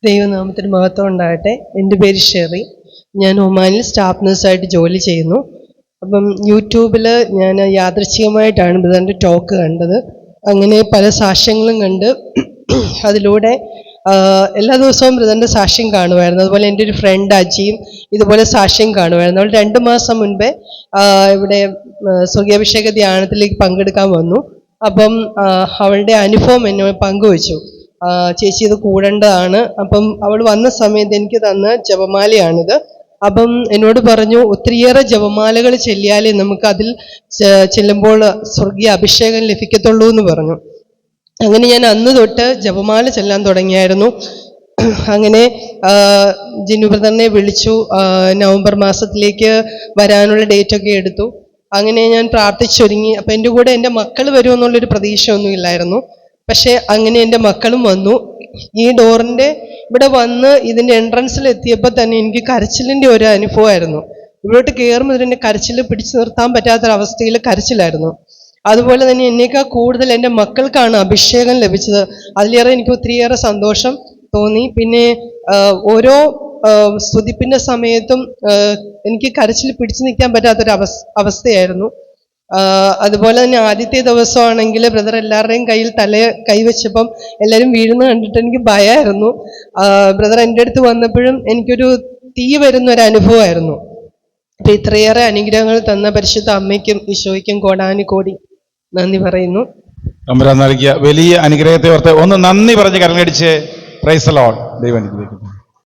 ദൈവനാമത്തിന് മഹത്വം ഉണ്ടാകട്ടെ. എൻ്റെ പേര് ഷെറി. ഞാൻ ഒമാനിൽ സ്റ്റാഫ് നഴ്സായിട്ട് ജോലി ചെയ്യുന്നു. അപ്പം യൂട്യൂബിൽ ഞാൻ യാദൃച്ഛികമായിട്ടാണ് ബ്രദറിൻ്റെ ടോക്ക് കണ്ടത്. അങ്ങനെ പല സാക്ഷ്യങ്ങളും കണ്ട് അതിലൂടെ എല്ലാ ദിവസവും ബ്രദറിൻ്റെ സാക്ഷ്യം കാണുമായിരുന്നു. അതുപോലെ എൻ്റെ ഒരു ഫ്രണ്ട് അജിയും ഇതുപോലെ സാക്ഷ്യം കാണുമായിരുന്നു. അവൾ 2 മാസം മുൻപേ ഇവിടെ സ്വർഗീയാഭിഷേക ധ്യാനത്തിലേക്ക് പങ്കെടുക്കാൻ വന്നു. അപ്പം അവളുടെ അനുഭവം എന്നോട് പങ്കുവച്ചു. ചേച്ചി ഇത് കൂടേണ്ടതാണ്. അപ്പം അവൾ വന്ന സമയത്ത് എനിക്ക് തന്ന ജപമാലയാണിത്. അപ്പം എന്നോട് പറഞ്ഞു, ഒത്തിരിയേറെ ജപമാലകൾ ചെല്ലിയാലേ നമുക്ക് അതിൽ ചെല്ലുമ്പോൾ സ്വർഗീയ അഭിഷേകം ലഭിക്കത്തുള്ളൂ എന്ന് പറഞ്ഞു. അങ്ങനെ ഞാൻ അന്ന് തൊട്ട് ജപമാല ചെല്ലാൻ തുടങ്ങിയായിരുന്നു. അങ്ങനെ ജിനു ബ്രദറിനെ വിളിച്ചു. നവംബർ മാസത്തിലേക്ക് വരാനുള്ള ഡേറ്റൊക്കെ എടുത്തു. അങ്ങനെ ഞാൻ പ്രാർത്ഥിച്ചൊരുങ്ങി. അപ്പം എൻ്റെ കൂടെ എൻ്റെ മക്കൾ വരുമെന്നുള്ളൊരു പ്രതീക്ഷയൊന്നും ഇല്ലായിരുന്നു. പക്ഷെ അങ്ങനെ എൻ്റെ മക്കളും വന്നു. ഈ ഡോറിൻ്റെ ഇവിടെ വന്ന് ഇതിൻ്റെ എൻട്രൻസിൽ എത്തിയപ്പോൾ തന്നെ എനിക്ക് കരച്ചിലിൻ്റെ ഒരു അനുഭവമായിരുന്നു. ഇവിടോട്ട് കയറുമ്പോൾ ഇതിൻ്റെ കരച്ചിൽ പിടിച്ചു നിർത്താൻ പറ്റാത്തൊരവസ്ഥയിൽ കരച്ചിലായിരുന്നു. അതുപോലെ തന്നെ എന്നേക്കാൾ കൂടുതൽ എൻ്റെ മക്കൾക്കാണ് അഭിഷേകം ലഭിച്ചത്. അതിലേറെ എനിക്ക് ഒത്തിരിയേറെ സന്തോഷം തോന്നി. പിന്നെ ഓരോ സ്തുതിപ്പിൻ്റെ സമയത്തും എനിക്ക് കരച്ചിൽ പിടിച്ചു നിൽക്കാൻ പറ്റാത്തൊരു അവസ്ഥയായിരുന്നു. അതുപോലെ തന്നെ ആദ്യത്തെ ദിവസമാണെങ്കിൽ ബ്രദർ എല്ലാവരുടെയും കയ്യിൽ കൈവച്ചപ്പം എല്ലാവരും വീഴുന്ന കണ്ടിട്ട് എനിക്ക് ഭയമായിരുന്നു. ബ്രദർ എൻ്റെ അടുത്ത് വന്നപ്പോഴും എനിക്കൊരു തീ വരുന്ന ഒരു അനുഭവമായിരുന്നു. അപ്പം ഇത്രയേറെ അനുഗ്രഹങ്ങൾ തന്ന പരിശുദ്ധ അമ്മയ്ക്കും ഈശോയ്ക്കും കോടാനുകോടി നന്ദി പറയുന്നു. നൽകിയ വലിയ അനുഗ്രഹത്തെ ഓർത്ത് ഒന്ന് നന്ദി പറഞ്ഞ് കരങ്ങളടിച്ച് പ്രൈസ് ദി ലോർഡ്. ദൈവം അനുഗ്രഹിക്കട്ടെ.